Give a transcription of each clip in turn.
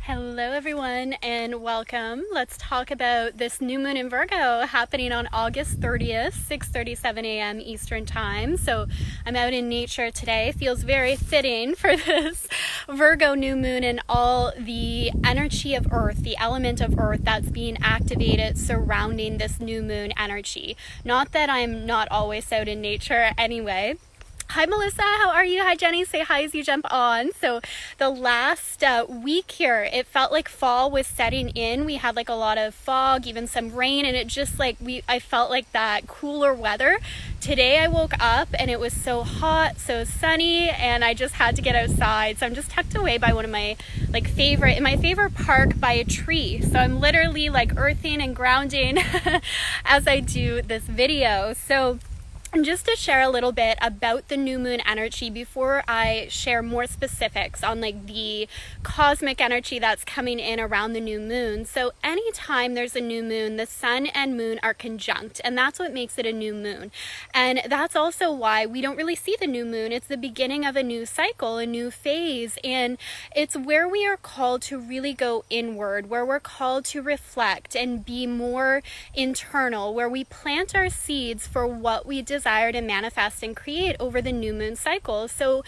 Hello everyone and welcome. Let's talk about this new moon in Virgo happening on August 30th, 6:37 a.m. Eastern Time. So I'm out in nature today. Feels very fitting for this Virgo new moon and all the energy of Earth, the element of Earth that's being activated surrounding this new moon energy. Not that I'm not always out in nature anyway. Hi Melissa, how are you? Hi Jenny, say hi as you jump on. So the last week here, it felt like fall was setting in. We had like a lot of fog, even some rain, and it just like I felt like that cooler weather. Today I woke up and it was so hot, so sunny, and I just had to get outside. So I'm just tucked away by one of my favorite park by a tree. So I'm literally like earthing and grounding as I do this video. So just to share a little bit about the new moon energy before I share more specifics on like the cosmic energy that's coming in around the new moon. So anytime there's a new moon, the sun and moon are conjunct, and that's what makes it a new moon. And that's also why we don't really see the new moon. It's the beginning of a new cycle, a new phase, and it's where we are called to really go inward, where we're called to reflect and be more internal, where we plant our seeds for what we desire to manifest and create over the new moon cycle. So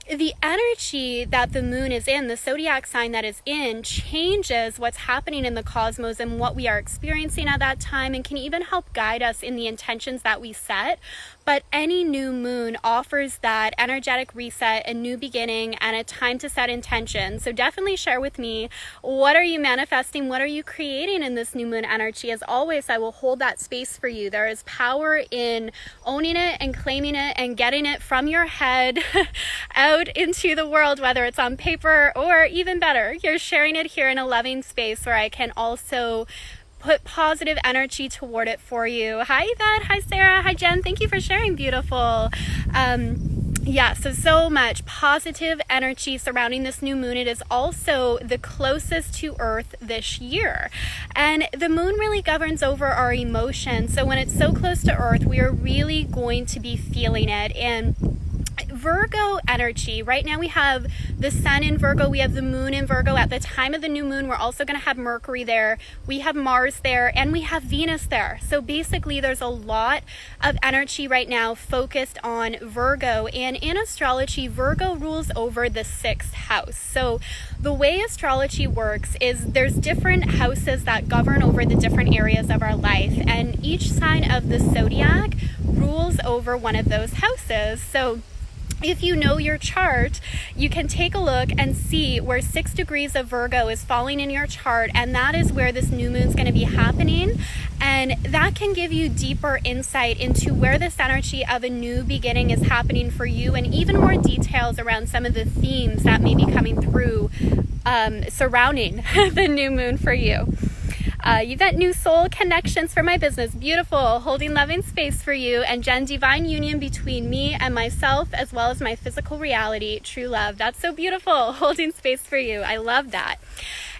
the energy that the moon is in, the zodiac sign that is in, changes what's happening in the cosmos and what we are experiencing at that time, and can even help guide us in the intentions that we set. But any new moon offers that energetic reset, a new beginning, and a time to set intention. So definitely share with me, what are you manifesting? What are you creating in this new moon energy? As always, I will hold that space for you. There is power in owning it and claiming it and getting it from your head out into the world, whether it's on paper or even better, you're sharing it here in a loving space where I can also put positive energy toward it for you. Hi Yvette, hi Sarah, hi Jen, thank you for sharing, beautiful. So much positive energy surrounding this new moon. It is also the closest to Earth this year. And the moon really governs over our emotions. So when it's so close to Earth, we are really going to be feeling it. And Virgo energy, right now we have the sun in Virgo, we have the moon in Virgo. At the time of the new moon, we're also going to have Mercury there, we have Mars there, and we have Venus there. So basically there's a lot of energy right now focused on Virgo, and in astrology, Virgo rules over the 6th house. So the way astrology works is there's different houses that govern over the different areas of our life, and each sign of the zodiac rules over one of those houses. So if you know your chart, you can take a look and see where 6 degrees of Virgo is falling in your chart, and that is where this new moon is going to be happening. And that can give you deeper insight into where this energy of a new beginning is happening for you, and even more details around some of the themes that may be coming through surrounding the new moon for you. Yvette, new soul connections for my business. Beautiful. Holding loving space for you. And Jen, divine union between me and myself, as well as my physical reality. True love. That's so beautiful. Holding space for you. I love that.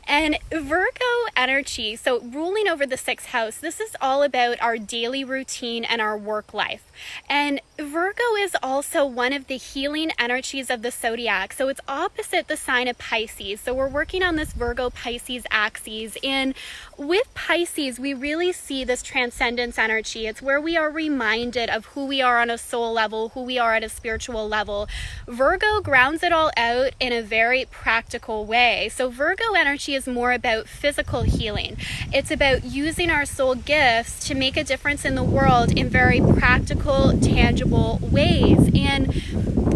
And Virgo energy, so ruling over the 6th house, this is all about our daily routine and our work life. And Virgo is also one of the healing energies of the zodiac. So it's opposite the sign of Pisces. So we're working on this Virgo-Pisces axis. And with Pisces, we really see this transcendence energy. It's where we are reminded of who we are on a soul level, who we are at a spiritual level. Virgo grounds it all out in a very practical way. So Virgo energy is more about physical healing. It's about using our soul gifts to make a difference in the world in very practical, tangible ways. And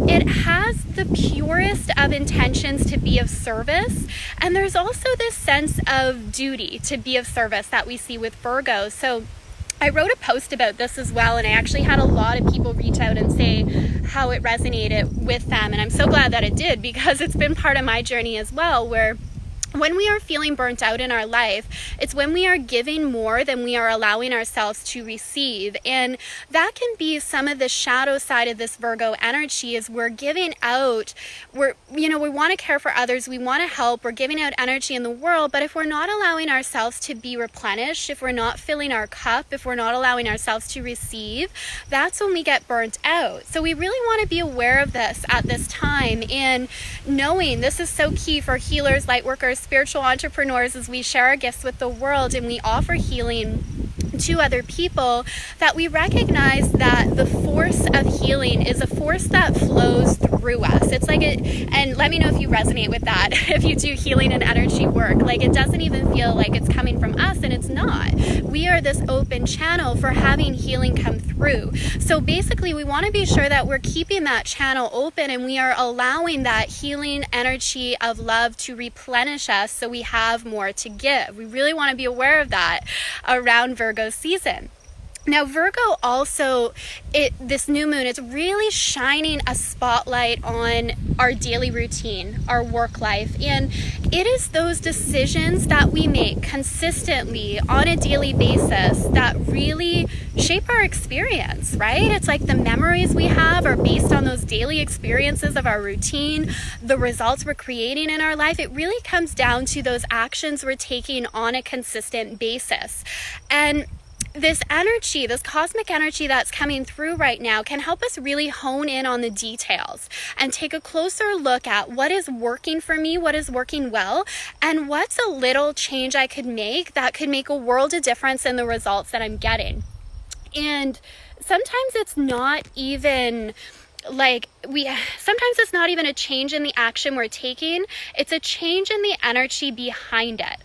it has the purest of intentions to be of service. And there's also this sense of duty to be of service that we see with Virgo. So I wrote a post about this as well, and I actually had a lot of people reach out and say how it resonated with them. And I'm so glad that it did, because it's been part of my journey as well, where when we are feeling burnt out in our life, it's when we are giving more than we are allowing ourselves to receive. And that can be some of the shadow side of this Virgo energy, is we're giving out, we want to care for others, we want to help, we're giving out energy in the world, but if we're not allowing ourselves to be replenished, if we're not filling our cup, if we're not allowing ourselves to receive, that's when we get burnt out. So we really want to be aware of this at this time, and knowing this is so key for healers, light workers, spiritual entrepreneurs, as we share our gifts with the world and we offer healing to other people, that we recognize that the force of healing is a force that flows through us. It's like and let me know if you resonate with that, if you do healing and energy work. Like, it doesn't even feel like it's coming from us, and it's not. We are this open channel for having healing come through. So basically, we want to be sure that we're keeping that channel open and we are allowing that healing energy of love to replenish us so we have more to give. We really want to be aware of that around Virgo season. Now, Virgo also, this new moon is really shining a spotlight on our daily routine, our work life. And it is those decisions that we make consistently on a daily basis that really shape our experience, right? It's like the memories we have are based on those daily experiences of our routine, the results we're creating in our life. It really comes down to those actions we're taking on a consistent basis. And this energy, this cosmic energy that's coming through right now can help us really hone in on the details and take a closer look at what is working for me, what is working well, and what's a little change I could make that could make a world of difference in the results that I'm getting. And sometimes it's not even sometimes it's not even a change in the action we're taking, it's a change in the energy behind it.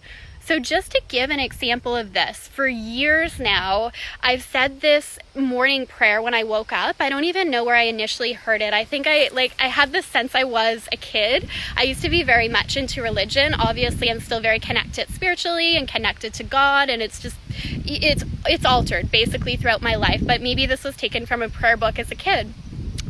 So just to give an example of this, for years now, I've said this morning prayer when I woke up. I don't even know where I initially heard it. I think I had this sense I was a kid. I used to be very much into religion. Obviously, I'm still very connected spiritually and connected to God, and it's altered basically throughout my life. But maybe this was taken from a prayer book as a kid.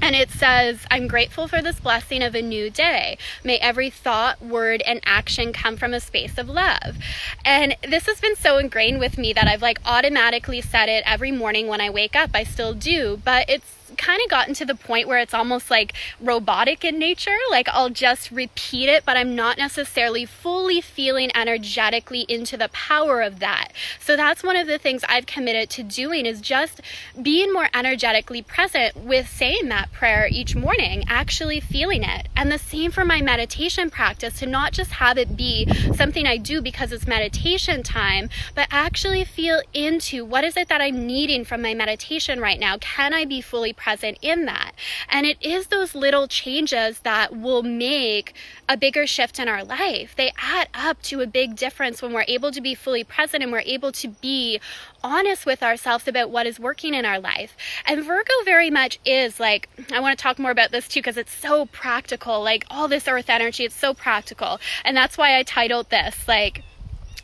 And it says, I'm grateful for this blessing of a new day. May every thought, word, and action come from a space of love. And this has been so ingrained with me that I've automatically said it every morning when I wake up. I still do, but it's kind of gotten to the point where it's almost like robotic in nature. I'll just repeat it, but I'm not necessarily fully feeling energetically into the power of that. So that's one of the things I've committed to doing, is just being more energetically present with saying that prayer each morning, actually feeling it. And the same for my meditation practice, to not just have it be something I do because it's meditation time, but actually feel into what is it that I'm needing from my meditation right now. Can I be fully present in that? And it is those little changes that will make a bigger shift in our life. They add up to a big difference when we're able to be fully present and we're able to be honest with ourselves about what is working in our life. And Virgo very much is I want to talk more about this too, because it's so practical, all this earth energy, it's so practical. And that's why I titled this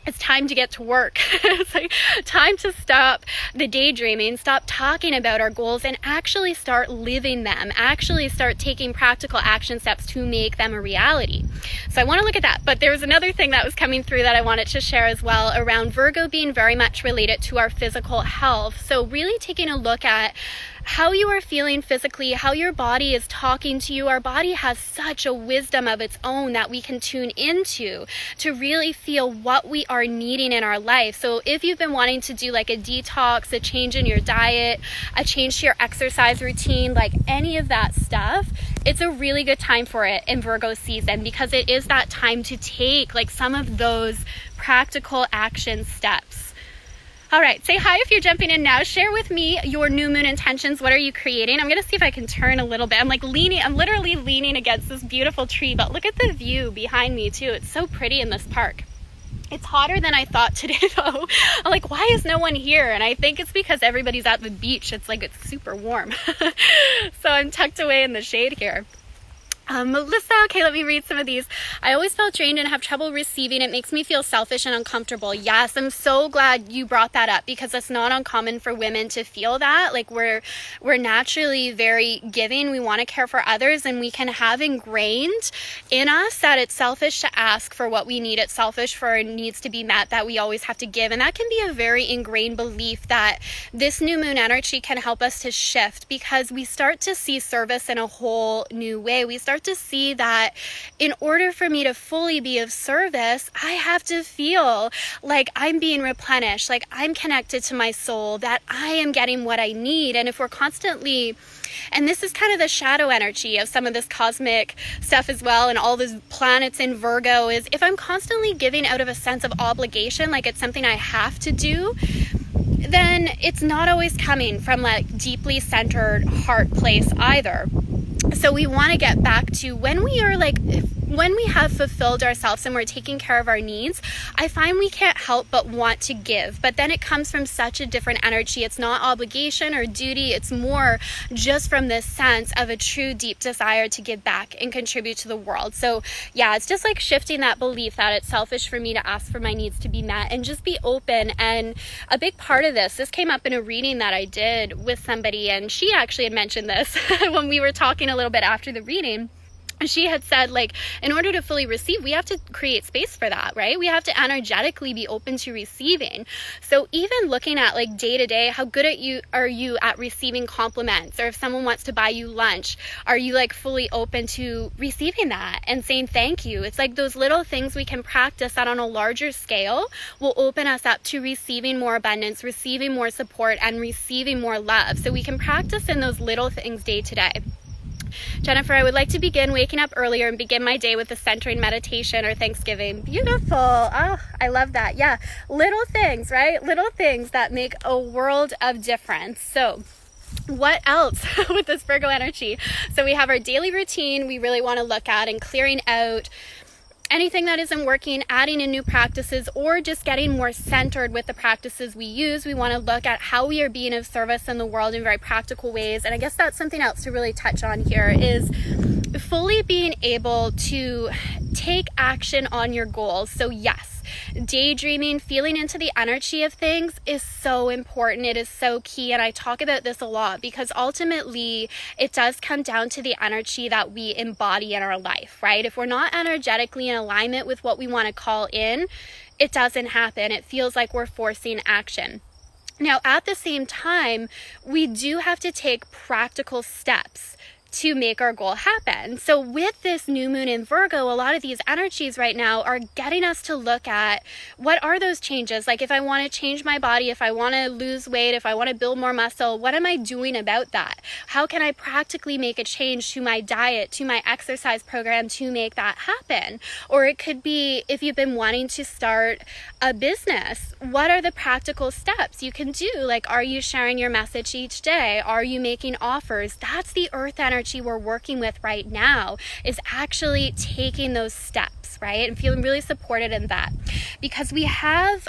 it's time to get to work. It's time to stop the daydreaming, stop talking about our goals, and actually start living them, actually start taking practical action steps to make them a reality. So I want to look at that. But there was another thing that was coming through that I wanted to share as well, around Virgo being very much related to our physical health. So really taking a look at how you are feeling physically, how your body is talking to you. Our body has such a wisdom of its own that we can tune into to really feel what we are needing in our life. So if you've been wanting to do a detox, a change in your diet, a change to your exercise routine, any of that stuff, it's a really good time for it in Virgo season, because it is that time to take some of those practical action steps. All right, say hi if you're jumping in now. Share with me your new moon intentions. What are you creating? I'm gonna see if I can turn a little bit. I'm literally leaning against this beautiful tree, but look at the view behind me too. It's so pretty in this park. It's hotter than I thought today though. I'm why is no one here? And I think it's because everybody's at the beach. It's super warm. So I'm tucked away in the shade here. Melissa, okay, let me read some of these. I always felt drained and have trouble receiving. It makes me feel selfish and uncomfortable. Yes, I'm so glad you brought that up, because it's not uncommon for women to feel that. We're naturally very giving. We want to care for others, and we can have ingrained in us that it's selfish to ask for what we need. It's selfish for our needs to be met, that we always have to give. And that can be a very ingrained belief that this new moon energy can help us to shift, because we start to see service in a whole new way. We start start to see that in order for me to fully be of service, I have to feel like I'm being replenished, like I'm connected to my soul, that I am getting what I need. And if we're constantly, and this is kind of the shadow energy of some of this cosmic stuff as well, and all these planets in Virgo, is if I'm constantly giving out of a sense of obligation, like it's something I have to do, then it's not always coming from like deeply centered heart place either. So we want to get back to when we are like, when we have fulfilled ourselves and we're taking care of our needs, I find we can't help but want to give. But then it comes from such a different energy. It's not obligation or duty. It's more just from this sense of a true deep desire to give back and contribute to the world. So yeah, it's just like shifting that belief that it's selfish for me to ask for my needs to be met and just be open. And a big part of this came up in a reading that I did with somebody, and she actually had mentioned this when we were talking a little bit after the reading. She had said, like, in order to fully receive, we have to create space for that, right? We have to energetically be open to receiving. So even looking at like day to day, how good are you at receiving compliments? Or if someone wants to buy you lunch, are you like fully open to receiving that and saying thank you? It's like those little things we can practice that on a larger scale will open us up to receiving more abundance, receiving more support, and receiving more love. So we can practice in those little things day to day. Jennifer, I would like to begin waking up earlier and begin my day with a centering meditation or Thanksgiving. Beautiful. Oh, I love that. Yeah. Little things, right? Little things that make a world of difference. So what else with this Virgo energy? So we have our daily routine we really want to look at, and clearing out anything that isn't working, adding in new practices, or just getting more centered with the practices we use. We want to look at how we are being of service in the world in very practical ways. And I guess that's something else to really touch on here, is fully being able to take action on your goals. So yes, daydreaming, feeling into the energy of things is so important. It is so key. And I talk about this a lot because ultimately it does come down to the energy that we embody in our life, right? If we're not energetically in alignment with what we want to call in, it doesn't happen. It feels like we're forcing action. Now, at the same time, we do have to take practical steps to make our goal happen. So with this new moon in Virgo, a lot of these energies right now are getting us to look at what are those changes. Like if I want to change my body, if I want to lose weight, if I want to build more muscle, what am I doing about that? How can I practically make a change to my diet, to my exercise program to make that happen? Or it could be if you've been wanting to start a business, what are the practical steps you can do? Like, are you sharing your message each day? Are you making offers? That's the earth energy we're working with right now, is actually taking those steps, right? And feeling really supported in that, because we have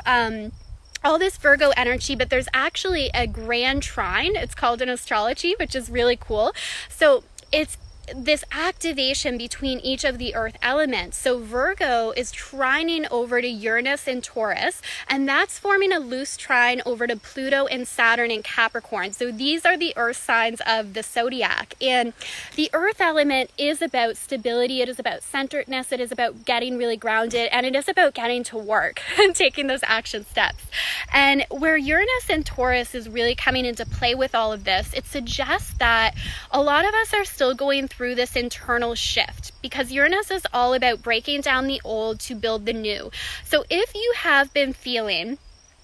all this Virgo energy, but there's actually a grand trine. It's called in astrology, which is really cool. So it's this activation between each of the earth elements. So Virgo is trining over to Uranus and Taurus, and that's forming a loose trine over to Pluto and Saturn in Capricorn. So these are the earth signs of the zodiac. And the earth element is about stability. It is about centeredness. It is about getting really grounded, and it is about getting to work and taking those action steps. And where Uranus and Taurus is really coming into play with all of this, it suggests that a lot of us are still going through this internal shift, because Uranus is all about breaking down the old to build the new. So if you have been feeling,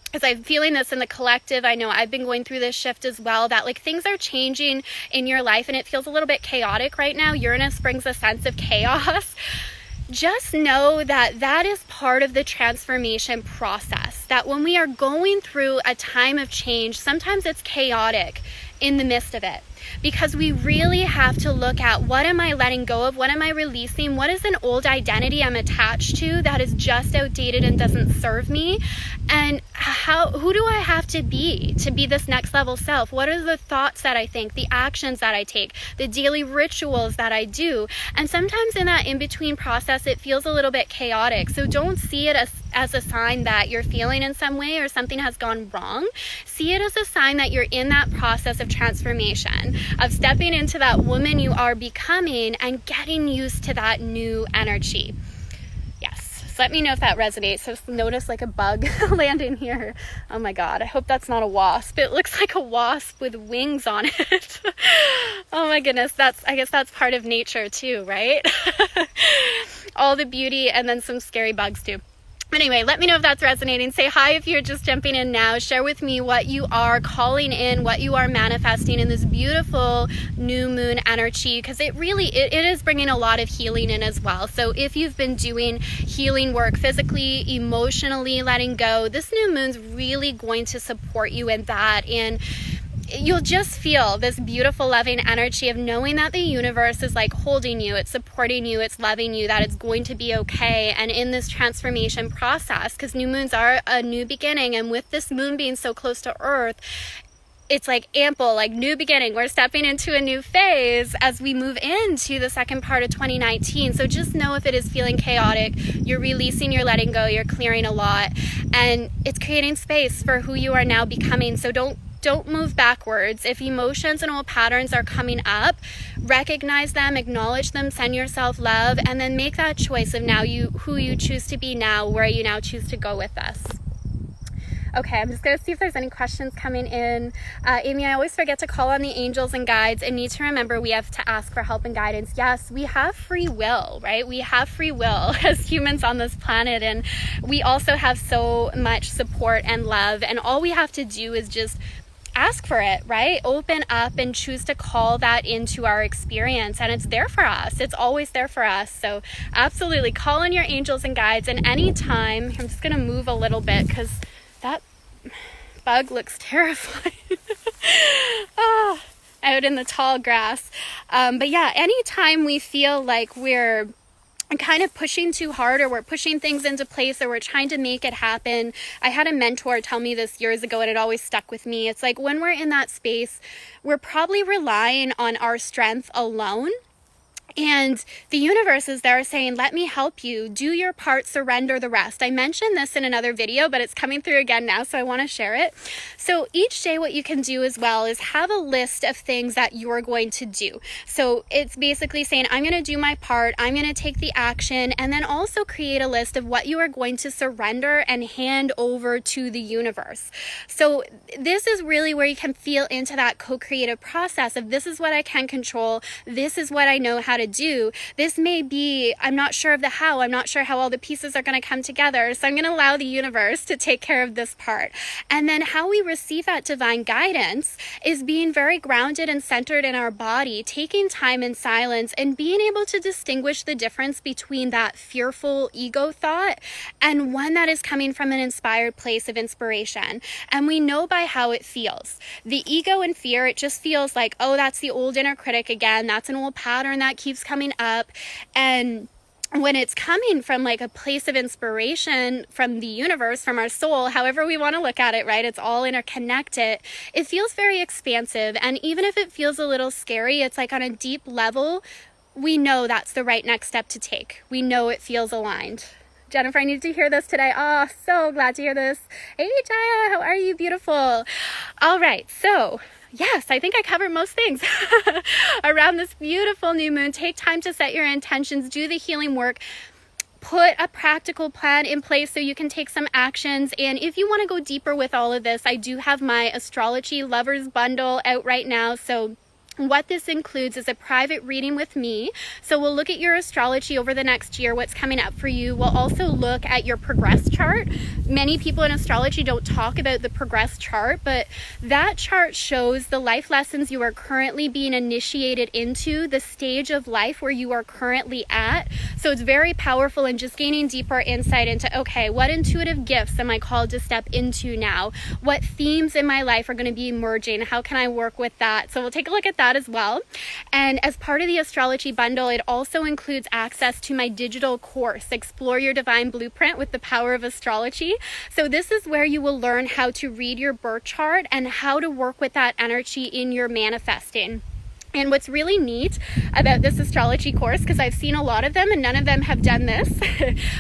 because I'm feeling this in the collective, I know I've been going through this shift as well, that like things are changing in your life and it feels a little bit chaotic right now. Uranus brings a sense of chaos. Just know that that is part of the transformation process, that when we are going through a time of change, sometimes it's chaotic in the midst of it, because we really have to look at what am I letting go of, what am I releasing, what is an old identity I'm attached to that is just outdated and doesn't serve me, and who do I have to be this next level self? What are the thoughts that I think, the actions that I take, the daily rituals that I do? And sometimes in that in-between process, it feels a little bit chaotic. So don't see it as a sign that you're feeling in some way or something has gone wrong. See it as a sign that you're in that process of transformation, of stepping into that woman you are becoming and getting used to that new energy. Yes. Yes, let me know if that resonates. Just notice like a bug landing here. Oh my God, I hope that's not a wasp. It looks like a wasp with wings on it. Oh my goodness, I guess that's part of nature too, right? All the beauty and then some scary bugs too. Anyway, let me know if that's resonating. Say hi if you're just jumping in now. Share with me what you are calling in, what you are manifesting in this beautiful new moon energy, because it is bringing a lot of healing in as well. So if you've been doing healing work physically, emotionally, letting go, this new moon's really going to support you in that. And you'll just feel this beautiful, loving energy of knowing that the universe is like holding you, it's supporting you, it's loving you, that it's going to be okay. And in this transformation process, because new moons are a new beginning, and with this moon being so close to Earth, it's like ample, like new beginning. We're stepping into a new phase as we move into the second part of 2019. So just know if it is feeling chaotic, you're releasing, you're letting go, you're clearing a lot, and it's creating space for who you are now becoming. So don't move backwards. If emotions and old patterns are coming up, recognize them, acknowledge them, send yourself love, and then make that choice of now who you choose to be now, where you now choose to go with this. Okay, I'm just going to see if there's any questions coming in. Amy, I always forget to call on the angels and guides and need to remember we have to ask for help and guidance. Yes, we have free will, right? We have free will as humans on this planet, and we also have so much support and love, and all we have to do is just ask for it, right? Open up and choose to call that into our experience, and it's there for us. It's always there for us. So absolutely call in your angels and guides. And anytime, I'm just going to move a little bit because that bug looks terrifying. Out in the tall grass. But yeah, anytime we feel like we're kind of pushing too hard, or we're pushing things into place, or we're trying to make it happen. I had a mentor tell me this years ago, and it always stuck with me. It's like when we're in that space, we're probably relying on our strength alone. And the universe is there saying, let me help you. Do your part, surrender the rest. I mentioned this in another video, but it's coming through again now, so I want to share it. So each day what you can do as well is have a list of things that you're going to do. So it's basically saying, I'm going to do my part, I'm going to take the action, and then also create a list of what you are going to surrender and hand over to the universe. So this is really where you can feel into that co-creative process of, this is what I can control, this is what I know how to do. This may be, I'm not sure of the how, I'm not sure how all the pieces are going to come together, so I'm going to allow the universe to take care of this part. And then how we receive that divine guidance is being very grounded and centered in our body, taking time in silence, and being able to distinguish the difference between that fearful ego thought and one that is coming from an inspired place of inspiration. And we know by how it feels. The ego and fear, it just feels like, oh, that's the old inner critic again, that's an old pattern that keeps coming up. And when it's coming from like a place of inspiration from the universe, from our soul, however we want to look at it, right? It's all interconnected. It feels very expansive. And even if it feels a little scary, it's like on a deep level, we know that's the right next step to take. We know it feels aligned. Jennifer, I needed to hear this today. Oh, so glad to hear this. Hey, Jaya, how are you? Beautiful. All right, so yes, I think I covered most things around this beautiful new moon. Take time to set your intentions, do the healing work, put a practical plan in place so you can take some actions. And if you want to go deeper with all of this, I do have my Astrology Lovers Bundle out right now. So what this includes is a private reading with me. So we'll look at your astrology over the next year, what's coming up for you. We'll also look at your progress chart. Many people in astrology don't talk about the progress chart, but that chart shows the life lessons you are currently being initiated into, the stage of life where you are currently at. So it's very powerful in just gaining deeper insight into, okay, what intuitive gifts am I called to step into now? What themes in my life are going to be emerging? How can I work with that? So we'll take a look at that as well. And as part of the astrology bundle, it also includes access to my digital course, Explore Your Divine Blueprint with the Power of Astrology. So this is where you will learn how to read your birth chart and how to work with that energy in your manifesting. And what's really neat about this astrology course, because I've seen a lot of them and none of them have done this,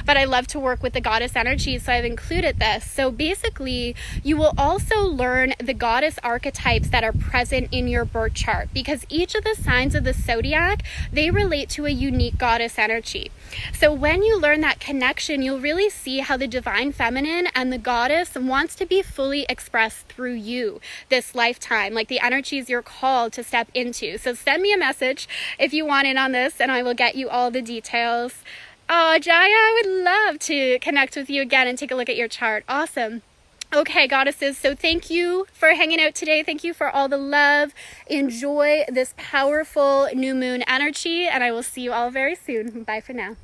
but I love to work with the goddess energy, so I've included this. So basically, you will also learn the goddess archetypes that are present in your birth chart, because each of the signs of the zodiac, they relate to a unique goddess energy. So when you learn that connection, you'll really see how the divine feminine and the goddess wants to be fully expressed through you this lifetime, like the energies you're called to step into. So send me a message if you want in on this, and I will get you all the details. Oh, Jaya, I would love to connect with you again and take a look at your chart. Awesome. Okay, goddesses, so thank you for hanging out today. Thank you for all the love. Enjoy this powerful new moon energy, and I will see you all very soon. Bye for now.